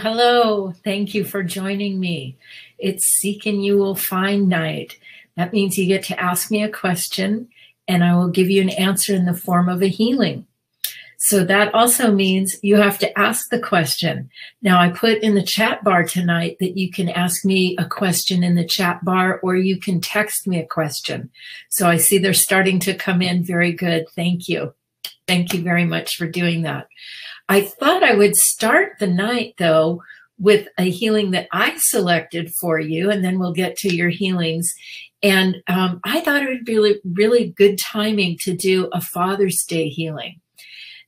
hello. Thank you for joining me. It's Seek and You Will Find night. That means you get to ask me a question and I will give you an answer in the form of a healing. So that also means you have to ask the question. Now, I put in the chat bar tonight that you can ask me a question in the chat bar or you can text me a question. So I see they're starting to come in. Very good. Thank you. Thank you very much for doing that. I thought I would start the night, though, with a healing that I selected for you, and then we'll get to your healings. And I thought it would be really, really good timing to do a Father's Day healing.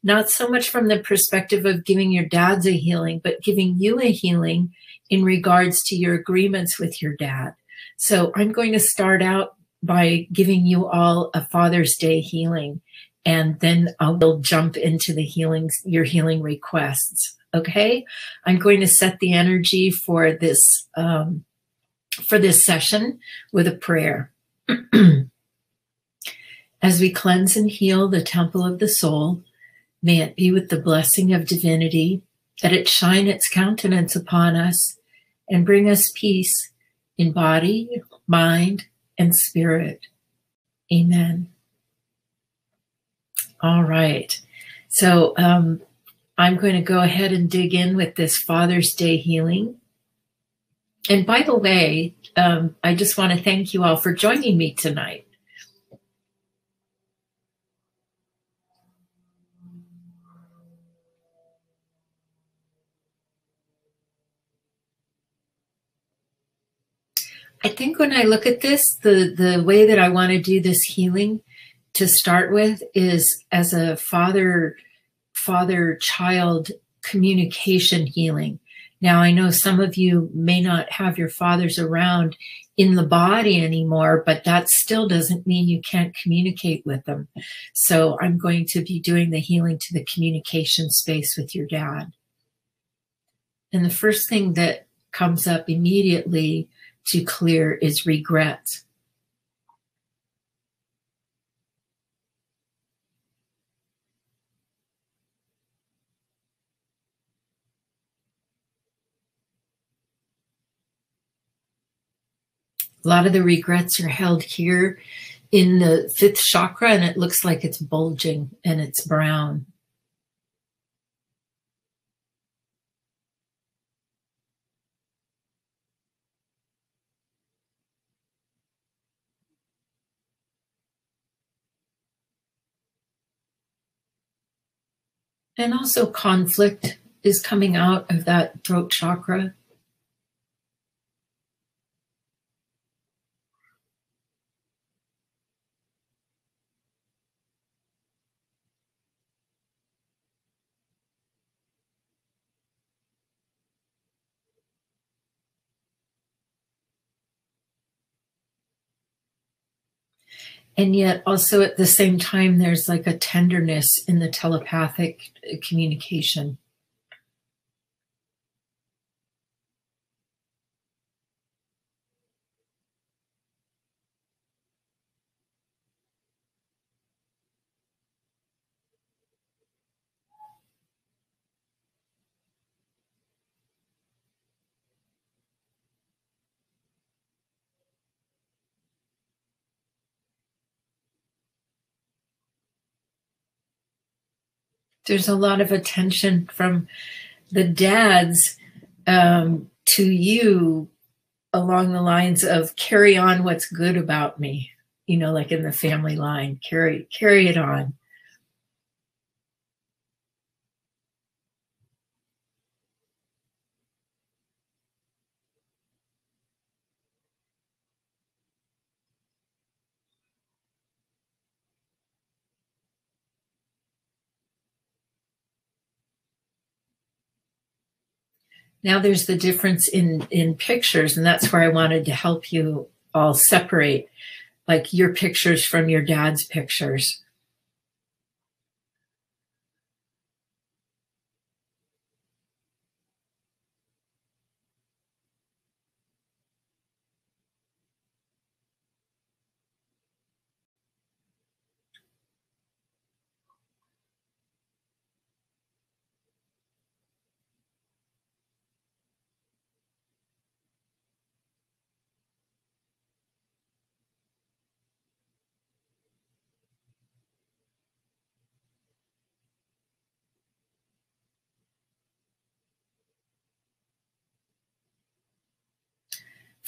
Not so much from the perspective of giving your dads a healing, but giving you a healing in regards to your agreements with your dad. So I'm going to start out by giving you all a Father's Day healing. And then I will jump into the healings, your healing requests. Okay, I'm going to set the energy for this session with a prayer. As we cleanse and heal the temple of the soul, may it be with the blessing of divinity, that it shine its countenance upon us and bring us peace in body, mind, and spirit. Amen. All right. So I'm going to go ahead and dig in with this Father's Day healing. And by the way, I just want to thank you all for joining me tonight. I think when I look at this, the way that I want to do this healing to start with is as a father-child communication healing. Now, I know some of you may not have your fathers around in the body anymore, but that still doesn't mean you can't communicate with them. So I'm going to be doing the healing to the communication space with your dad. And the first thing that comes up immediately to clear is regret. A lot of the regrets are held here in the fifth chakra, and it looks like it's bulging and it's brown. And also conflict is coming out of that throat chakra. And yet also at the same time, there's like a tenderness in the telepathic communication. There's a lot of attention from the dads to you along the lines of carry on what's good about me, you know, like in the family line, carry it on. Now there's the difference in pictures, and that's where I wanted to help you all separate, like your pictures from your dad's pictures.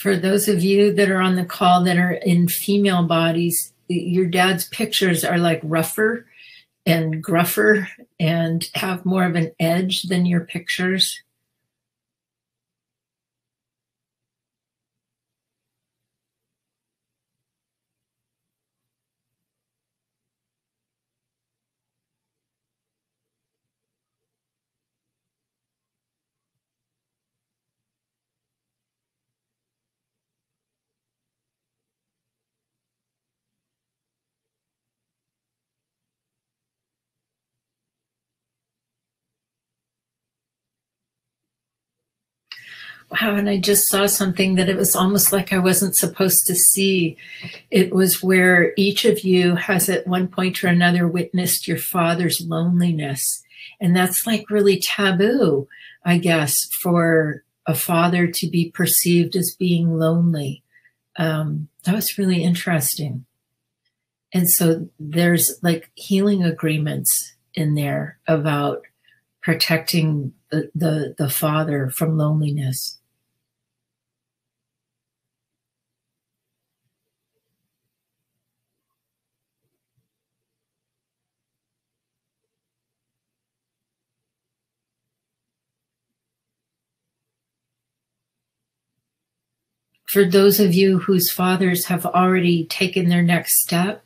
For those of you that are on the call that are in female bodies, your dad's pictures are like rougher and gruffer and have more of an edge than your pictures. Wow, and I just saw something that it was almost like I wasn't supposed to see. It was where each of you has at one point or another witnessed your father's loneliness. And that's like really taboo, I guess, for a father to be perceived as being lonely. That was really interesting. And so there's like healing agreements in there about protecting the father from loneliness. For those of you whose fathers have already taken their next step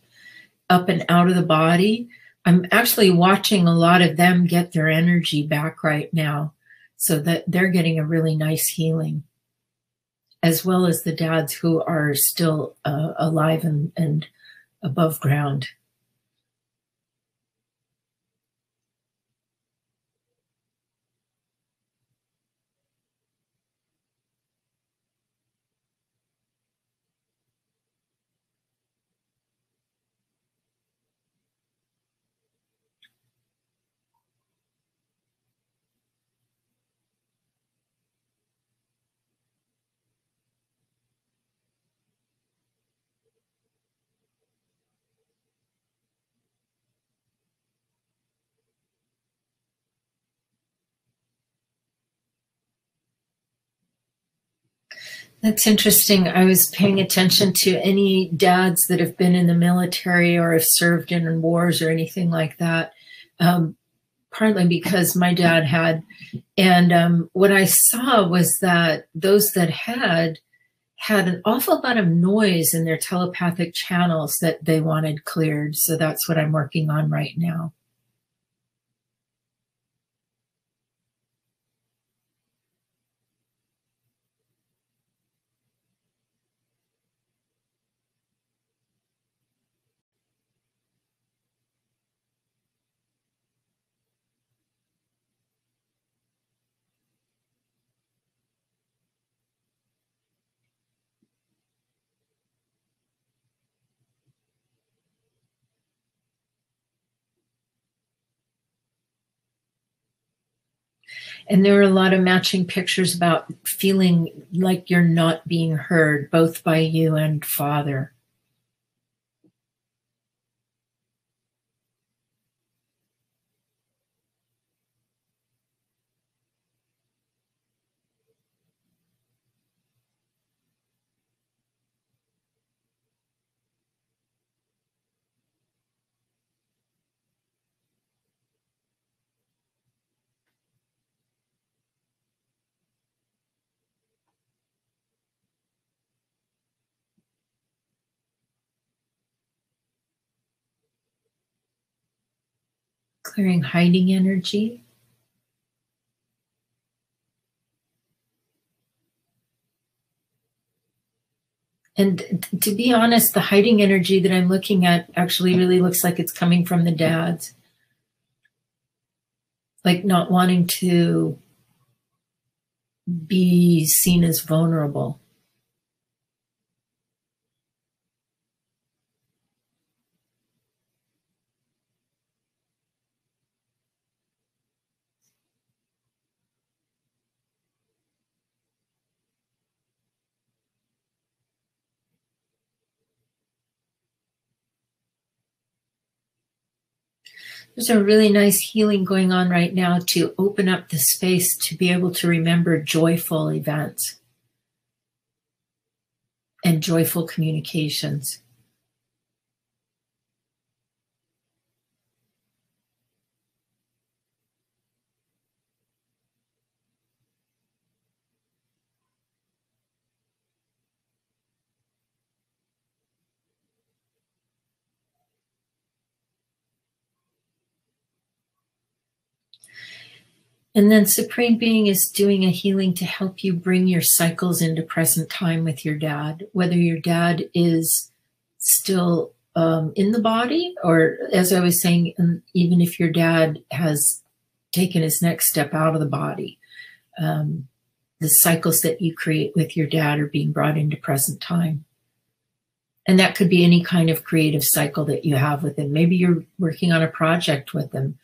up and out of the body, I'm actually watching a lot of them get their energy back right now, so that they're getting a really nice healing, as well as the dads who are still alive and above ground. That's interesting. I was paying attention to any dads that have been in the military or have served in wars or anything like that, partly because my dad had. And what I saw was that those that had an awful lot of noise in their telepathic channels that they wanted cleared. So that's what I'm working on right now. And there were a lot of matching pictures about feeling like you're not being heard, both by you and father. Clearing hiding energy. And to be honest, the hiding energy that I'm looking at actually really looks like it's coming from the dads. Like not wanting to be seen as vulnerable. There's a really nice healing going on right now to open up the space to be able to remember joyful events. and joyful communications. And then Supreme Being is doing a healing to help you bring your cycles into present time with your dad, whether your dad is still in the body, or as I was saying, even if your dad has taken his next step out of the body, the cycles that you create with your dad are being brought into present time. And that could be any kind of creative cycle that you have with him. Maybe you're working on a project with him.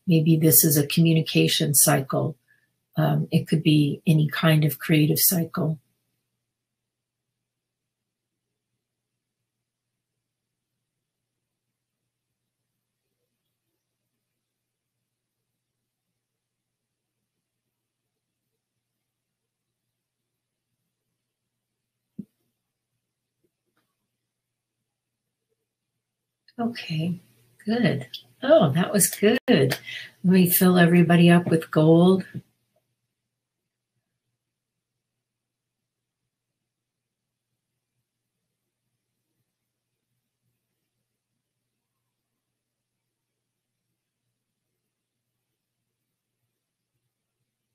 Maybe this is a communication cycle. It could be any kind of creative cycle. Okay, good. Oh, that was good. Let me fill everybody up with gold.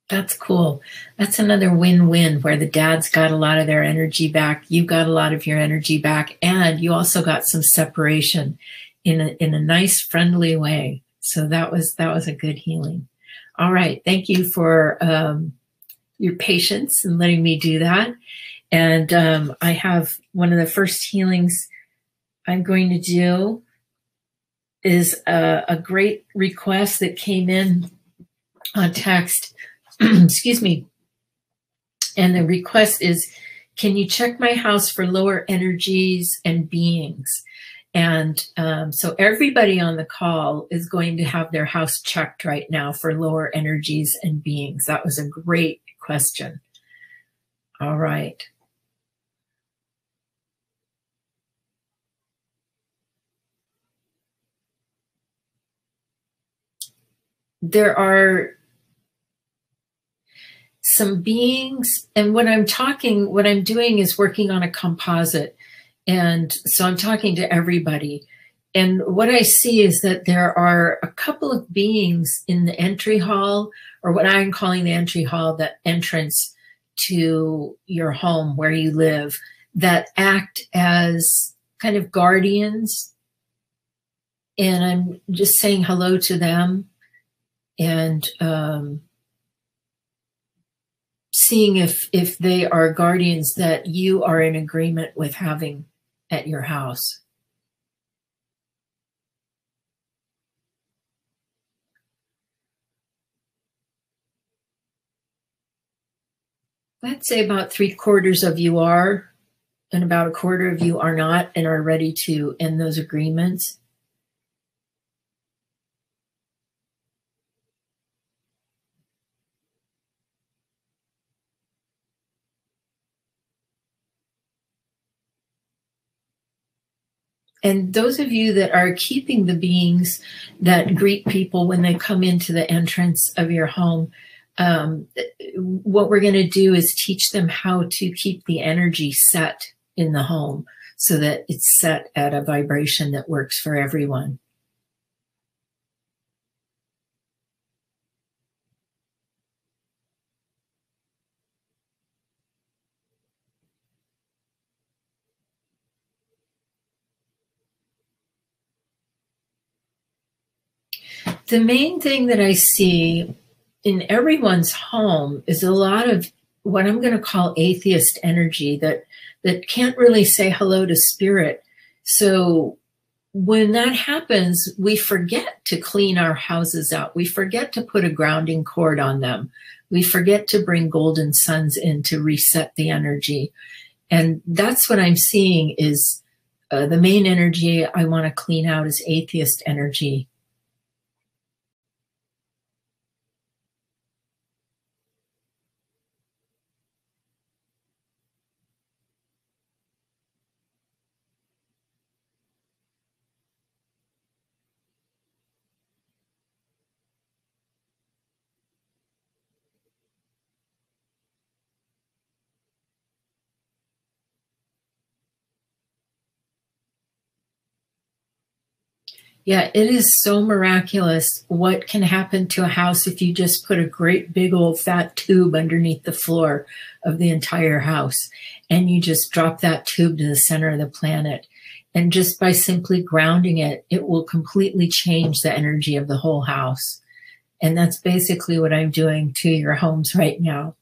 That's cool. That's another win-win where the dad's got a lot of their energy back, you got a lot of your energy back, and you also got some separation in a nice, friendly way. So that was a good healing. All right. Thank you for your patience and letting me do that. And I have one of the first healings I'm going to do is a great request that came in on text. Excuse me. And the request is, can you check my house for lower energies and beings? And so everybody on the call is going to have their house checked right now for lower energies and beings. That was a great question. All right. There are some beings, and what I'm doing is working on a composite. And so I'm talking to everybody. And what I see is that there are a couple of beings in the entry hall, or what I'm calling the entry hall, the entrance to your home where you live, that act as kind of guardians. And I'm just saying hello to them and seeing if they are guardians that you are in agreement with having at your house. I'd say about 3/4 of you are, and about 1/4 of you are not and are ready to end those agreements. And those of you that are keeping the beings that greet people when they come into the entrance of your home, what we're going to do is teach them how to keep the energy set in the home so that it's set at a vibration that works for everyone. The main thing that I see in everyone's home is a lot of what I'm going to call atheist energy that can't really say hello to spirit. So when that happens, we forget to clean our houses out. We forget to put a grounding cord on them. We forget to bring golden suns in to reset the energy. And that's what I'm seeing is the main energy I want to clean out is atheist energy. Yeah, it is so miraculous what can happen to a house if you just put a great big old fat tube underneath the floor of the entire house and you just drop that tube to the center of the planet. And just by simply grounding it, it will completely change the energy of the whole house. And that's basically what I'm doing to your homes right now.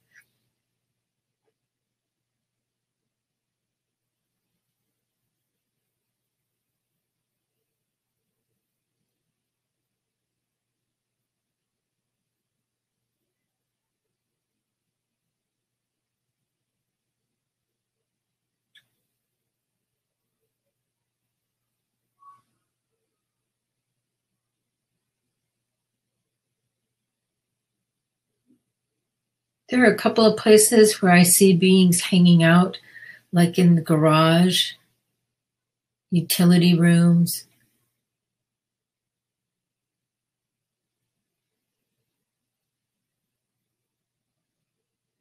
There are a couple of places where I see beings hanging out, like in the garage, utility rooms.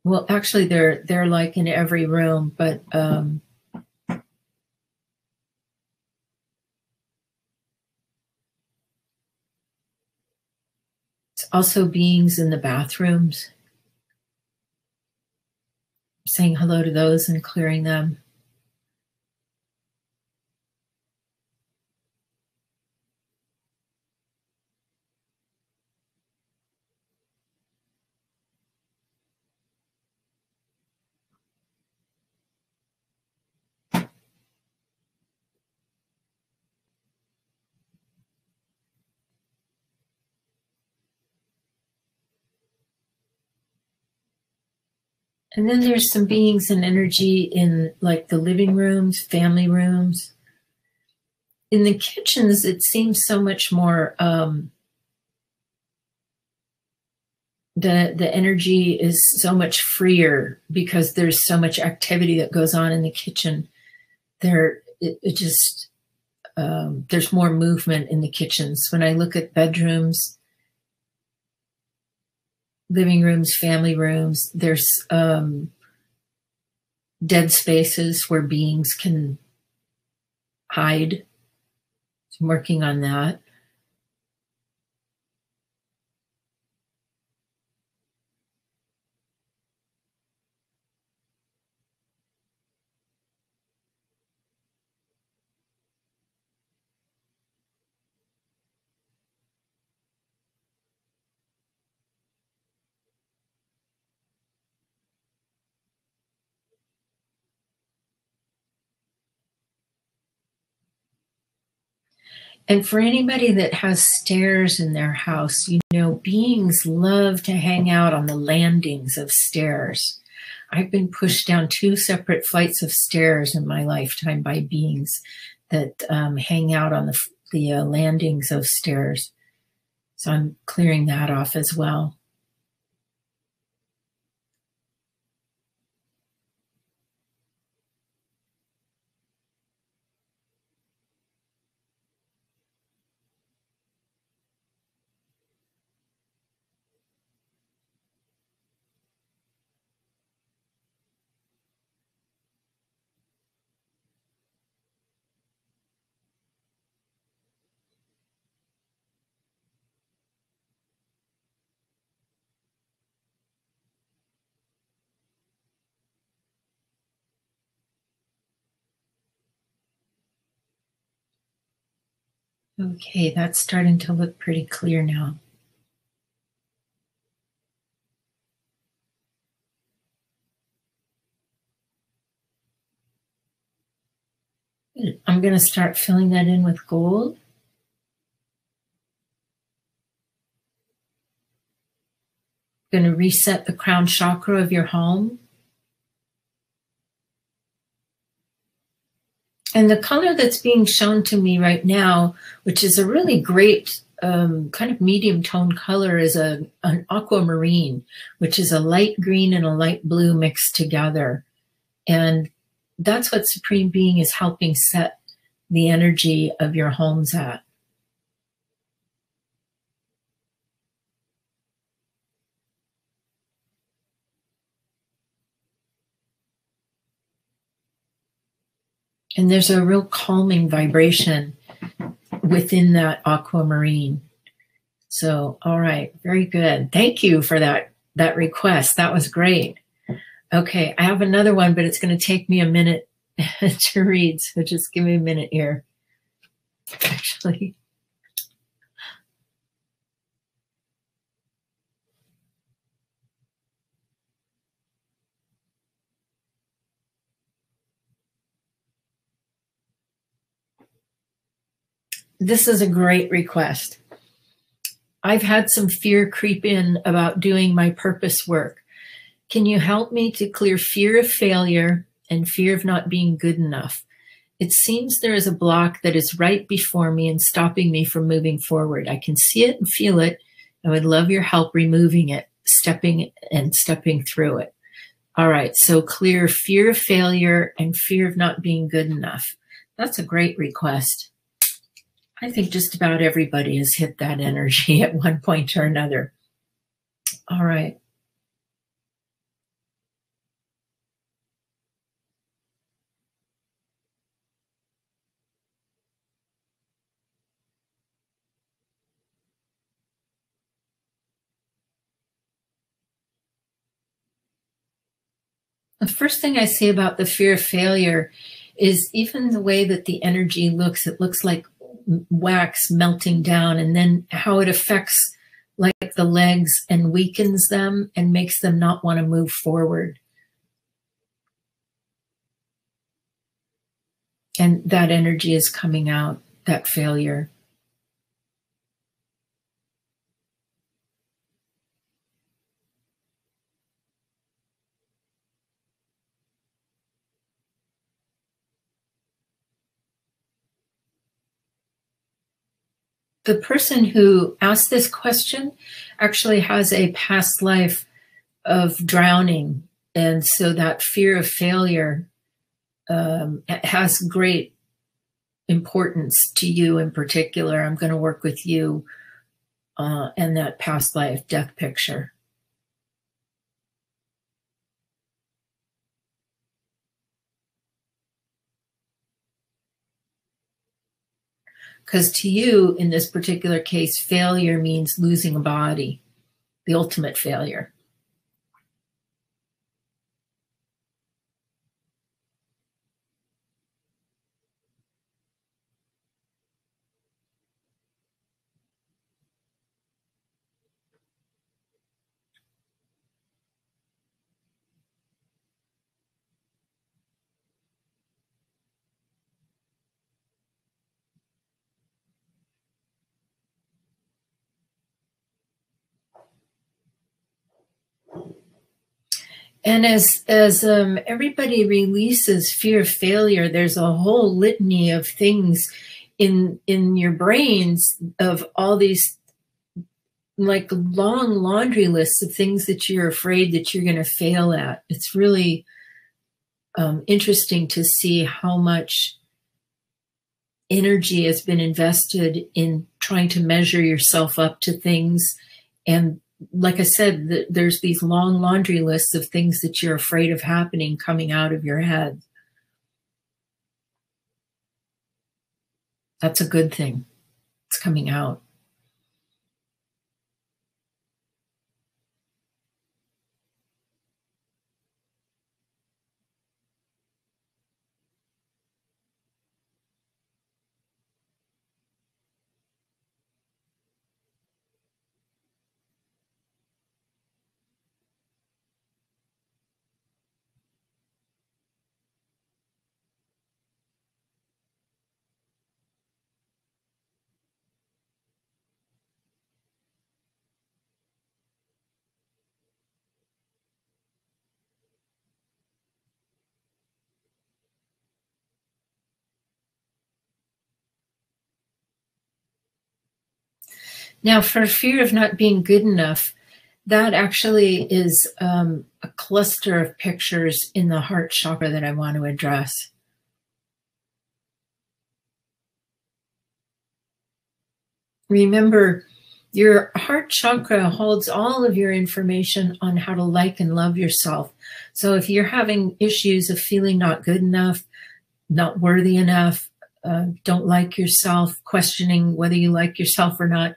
Well, actually, they're like in every room, but it's also beings in the bathrooms. Saying hello to those and clearing them. And then there's some beings and energy in like the living rooms, family rooms. In the kitchens, it seems so much more, the energy is so much freer because there's so much activity that goes on in the kitchen. It just, there's more movement in the kitchens. When I look at bedrooms, living rooms, family rooms, there's dead spaces where beings can hide. I'm working on that. And for anybody that has stairs in their house, you know, beings love to hang out on the landings of stairs. I've been pushed down 2 separate flights of stairs in my lifetime by beings that hang out on the landings of stairs. So I'm clearing that off as well. Okay, that's starting to look pretty clear now. I'm going to start filling that in with gold. Going to reset the crown chakra of your home. And the color that's being shown to me right now, which is a really great kind of medium tone color, is an aquamarine, which is a light green and a light blue mixed together. And that's what Supreme Being is helping set the energy of your homes at. And there's a real calming vibration within that aquamarine. So, all right, very good. Thank you for that request. That was great. Okay, I have another one, but it's going to take me a minute to read, so just give me a minute here. Actually. This is a great request. I've had some fear creep in about doing my purpose work. Can you help me to clear fear of failure and fear of not being good enough? It seems there is a block that is right before me and stopping me from moving forward. I can see it and feel it. I would love your help removing it, stepping through it. All right, so clear fear of failure and fear of not being good enough. That's a great request. I think just about everybody has hit that energy at one point or another. All right. The first thing I see about the fear of failure is even the way that the energy looks. It looks like wax melting down, and then how it affects like the legs and weakens them and makes them not want to move forward. And that energy is coming out, that failure. The person who asked this question actually has a past life of drowning. And so that fear of failure has great importance to you in particular. I'm going to work with you and that past life death picture. Because to you, in this particular case, failure means losing a body, the ultimate failure. And as everybody releases fear of failure, there's a whole litany of things in your brains of all these like long laundry lists of things that you're afraid that you're going to fail at. It's really interesting to see how much energy has been invested in trying to measure yourself up to things. And like I said, there's these long laundry lists of things that you're afraid of happening coming out of your head. That's a good thing. It's coming out. Now, for fear of not being good enough, that actually is a cluster of pictures in the heart chakra that I want to address. Remember, your heart chakra holds all of your information on how to like and love yourself. So if you're having issues of feeling not good enough, not worthy enough, don't like yourself, questioning whether you like yourself or not.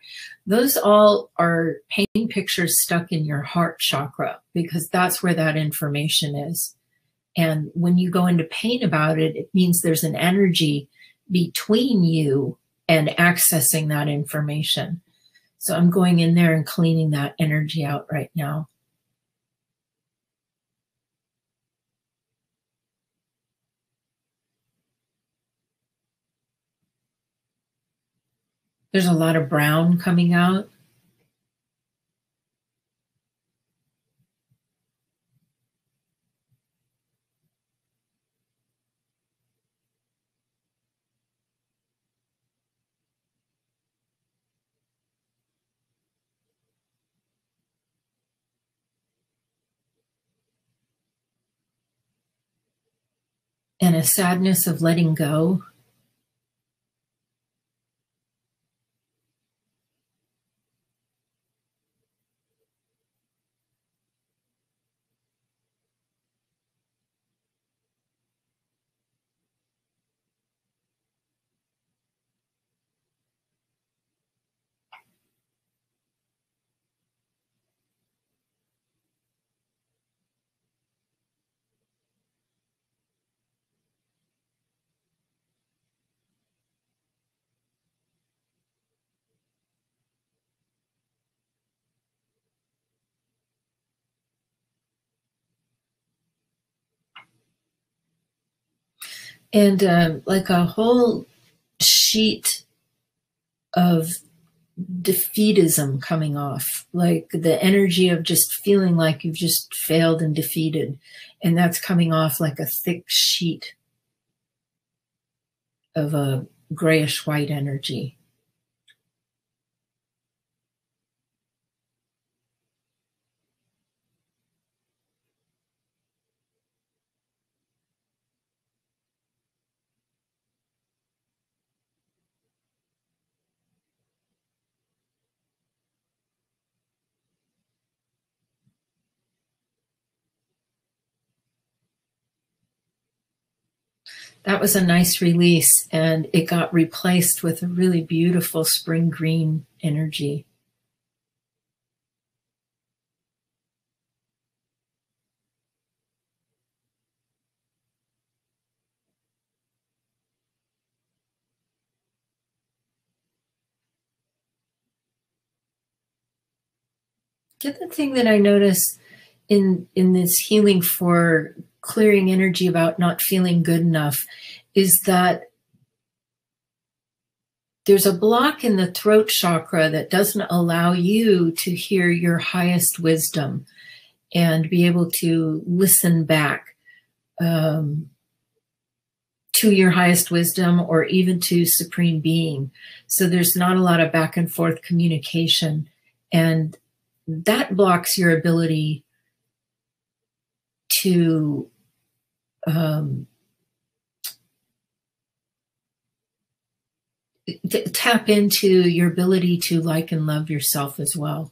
Those all are pain pictures stuck in your heart chakra, because that's where that information is. And when you go into pain about it, it means there's an energy between you and accessing that information. So I'm going in there and cleaning that energy out right now. There's a lot of brown coming out. And a sadness of letting go. And like a whole sheet of defeatism coming off, like the energy of just feeling like you've just failed and defeated. And that's coming off like a thick sheet of a grayish white energy. That was a nice release, and it got replaced with a really beautiful spring green energy. The other thing that I notice in this healing for clearing energy about not feeling good enough is that there's a block in the throat chakra that doesn't allow you to hear your highest wisdom and be able to listen back to your highest wisdom or even to Supreme Being. So there's not a lot of back and forth communication, and that blocks your ability to tap into your ability to like and love yourself as well.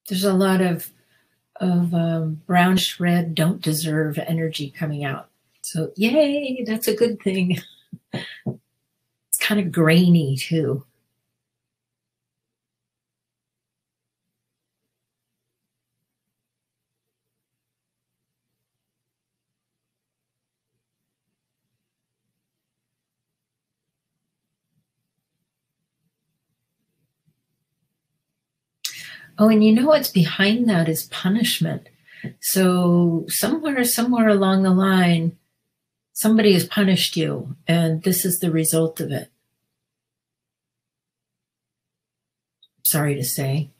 There's a lot of brownish red don't deserve energy coming out. So yay, that's a good thing. It's kind of grainy too. Oh, and you know what's behind that is punishment. So somewhere along the line, somebody has punished you, and this is the result of it. Sorry to say.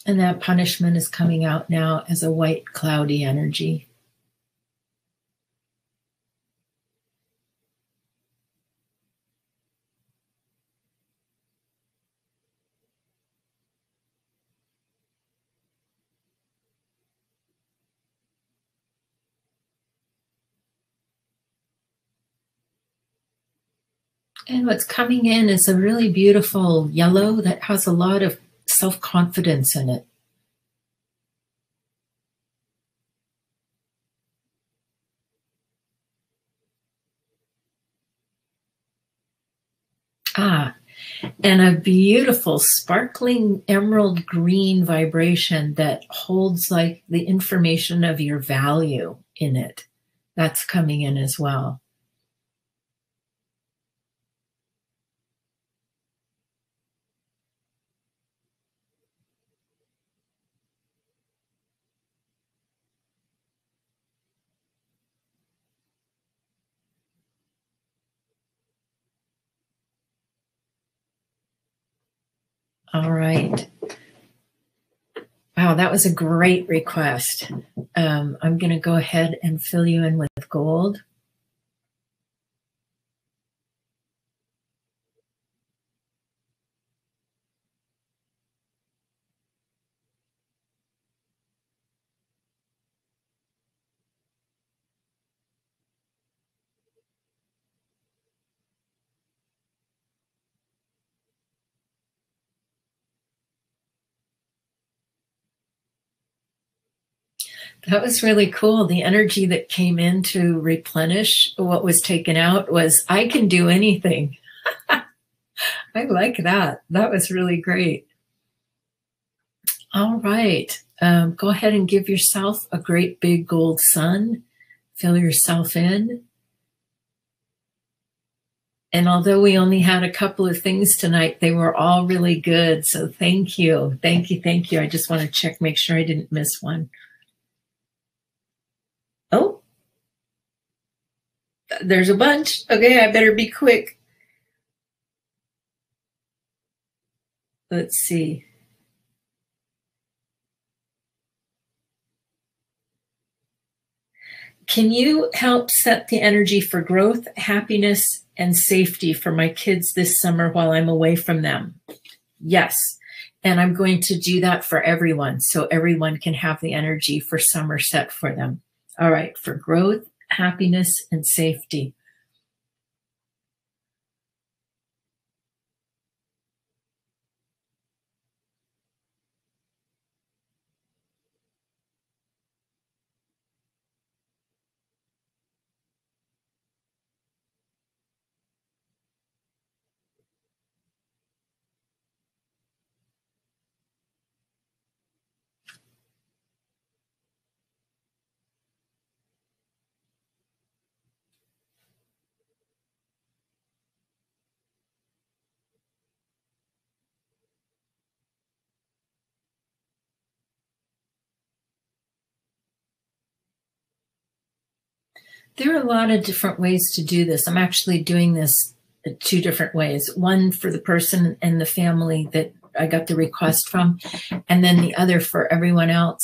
And that punishment is coming out now as a white, cloudy energy. And what's coming in is a really beautiful yellow that has a lot of self-confidence in it. And a beautiful sparkling emerald green vibration that holds like the information of your value in it. That's coming in as well. All right. Wow, that was a great request. I'm going to go ahead and fill you in with gold. That was really cool. The energy that came in to replenish what was taken out was, I can do anything. I like that. That was really great. All right. Go ahead and give yourself a great big gold sun. Fill yourself in. And although we only had a couple of things tonight, they were all really good. So thank you. Thank you. Thank you. I just want to check, make sure I didn't miss one. Oh, there's a bunch. Okay, I better be quick. Let's see. Can you help set the energy for growth, happiness, and safety for my kids this summer while I'm away from them? Yes. And I'm going to do that for everyone, so everyone can have the energy for summer set for them. All right, for growth, happiness, and safety. There are a lot of different ways to do this. I'm actually doing this two different ways. One for the person and the family that I got the request from, and then the other for everyone else.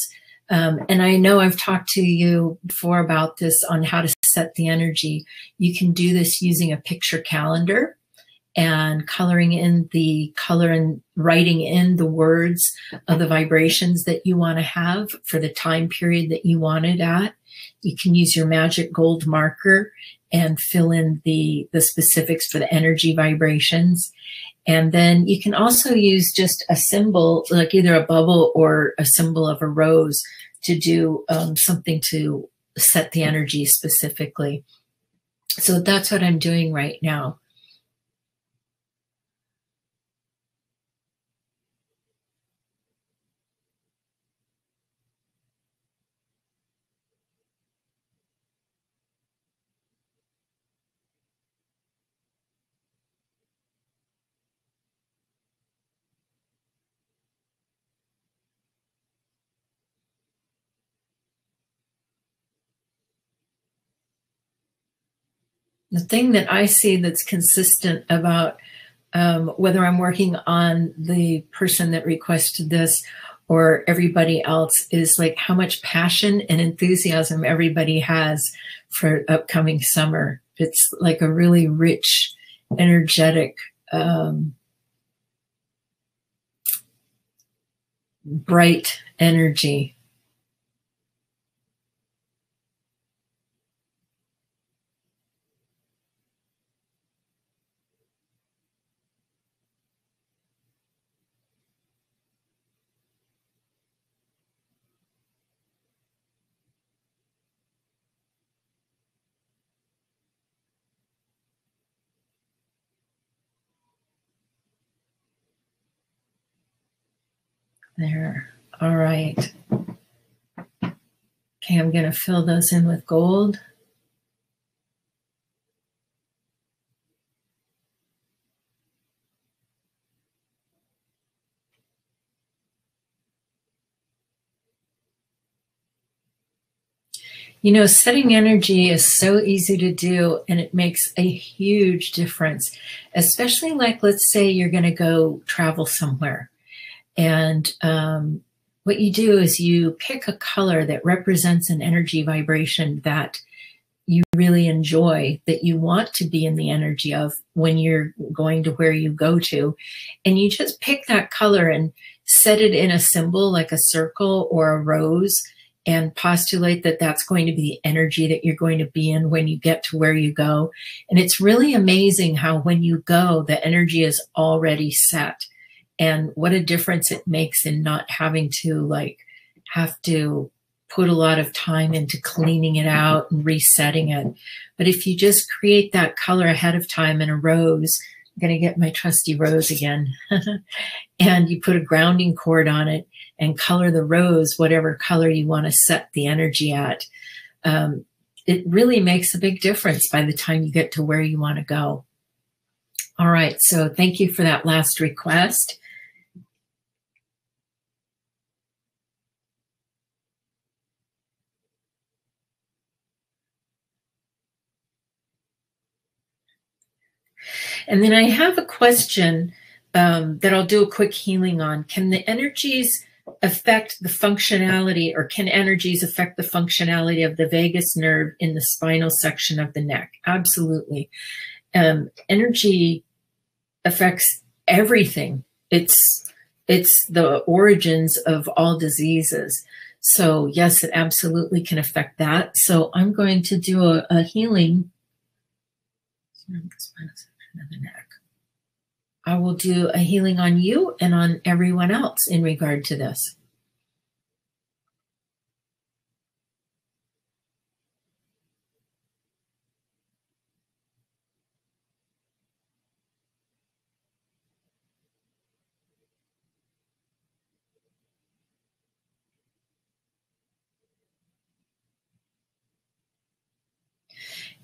And I know I've talked to you before about this on how to set the energy. You can do this using a picture calendar and coloring in the color and writing in the words of the vibrations that you want to have for the time period that you want it at. You can use your magic gold marker and fill in the specifics for the energy vibrations. And then you can also use just a symbol, like either a bubble or a symbol of a rose, to do something to set the energy specifically. So that's what I'm doing right now. The thing that I see that's consistent about whether I'm working on the person that requested this or everybody else is like how much passion and enthusiasm everybody has for upcoming summer. It's like a really rich, energetic, bright energy. There. All right. Okay, I'm going to fill those in with gold. You know, setting energy is so easy to do and it makes a huge difference, especially like, let's say you're going to go travel somewhere. And what you do is you pick a color that represents an energy vibration that you really enjoy, that you want to be in the energy of when you're going to where you go to. And you just pick that color and set it in a symbol like a circle or a rose and postulate that that's going to be the energy that you're going to be in when you get to where you go. And it's really amazing how when you go, the energy is already set and what a difference it makes in not having to like have to put a lot of time into cleaning it out and resetting it. But if you just create that color ahead of time in a rose, I'm going to get my trusty rose again, and you put a grounding cord on it and color the rose, whatever color you want to set the energy at. It really makes a big difference by the time you get to where you want to go. All right. So thank you for that last request. And then I have a question that I'll do a quick healing on. Can the energies affect the functionality, or can energies affect the functionality of the vagus nerve in the spinal section of the neck? Absolutely. Energy affects everything. It's the origins of all diseases. So yes, it absolutely can affect that. So I'm going to do a healing of the spinal section of the neck. I will do a healing on you and on everyone else in regard to this.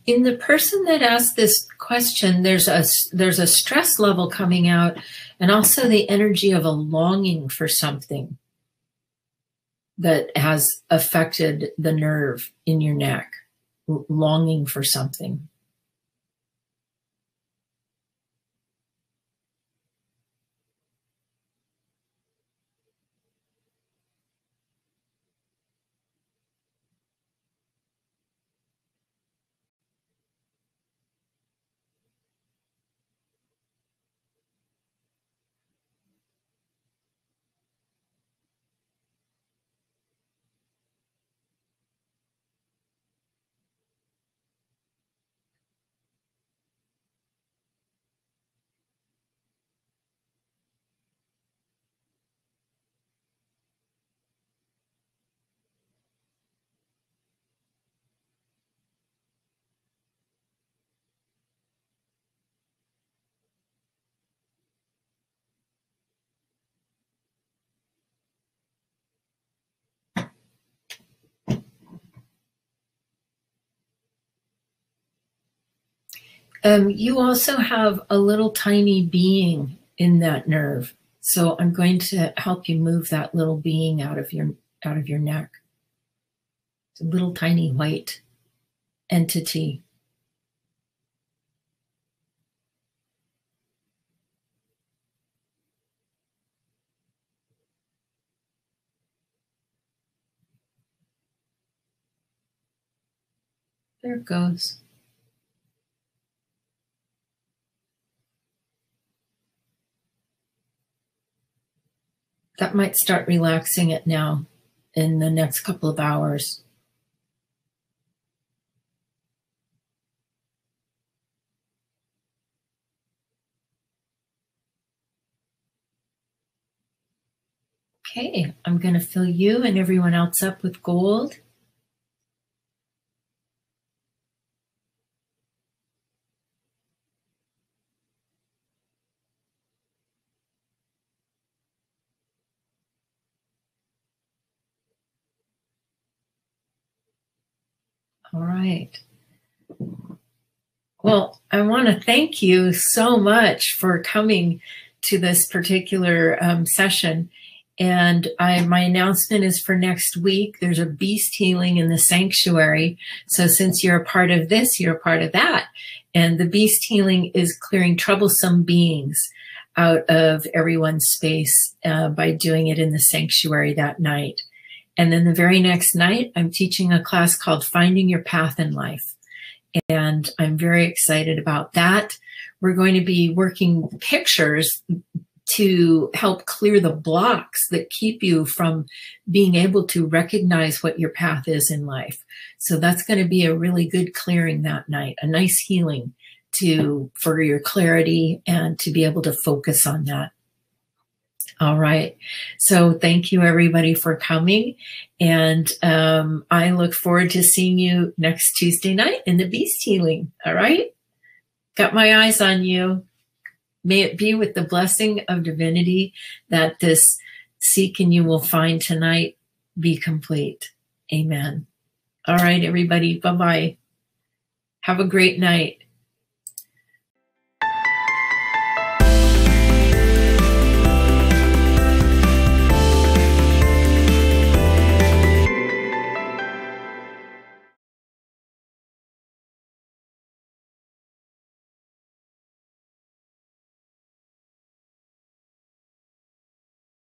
In the person that asked this question, there's a stress level coming out, and also the energy of a longing for something that has affected the nerve in your neck, longing for something. You also have a little tiny being in that nerve. So I'm going to help you move that little being out of your neck. It's a little tiny white entity. There it goes. That might start relaxing it now in the next couple of hours. Okay, I'm going to fill you and everyone else up with gold. All right. Well, I want to thank you so much for coming to this particular session. And my announcement is for next week. There's a beast healing in the sanctuary. So since you're a part of this, you're a part of that. And the beast healing is clearing troublesome beings out of everyone's space by doing it in the sanctuary that night. And then the very next night, I'm teaching a class called Finding Your Path in Life. And I'm very excited about that. We're going to be working pictures to help clear the blocks that keep you from being able to recognize what your path is in life. So that's going to be a really good clearing that night, a nice healing for your clarity and to be able to focus on that. All right. So thank you everybody for coming. And I look forward to seeing you next Tuesday night in the beast healing. All right. Got my eyes on you. May it be with the blessing of divinity that this seek and you will find tonight be complete. Amen. All right, everybody. Bye-bye. Have a great night.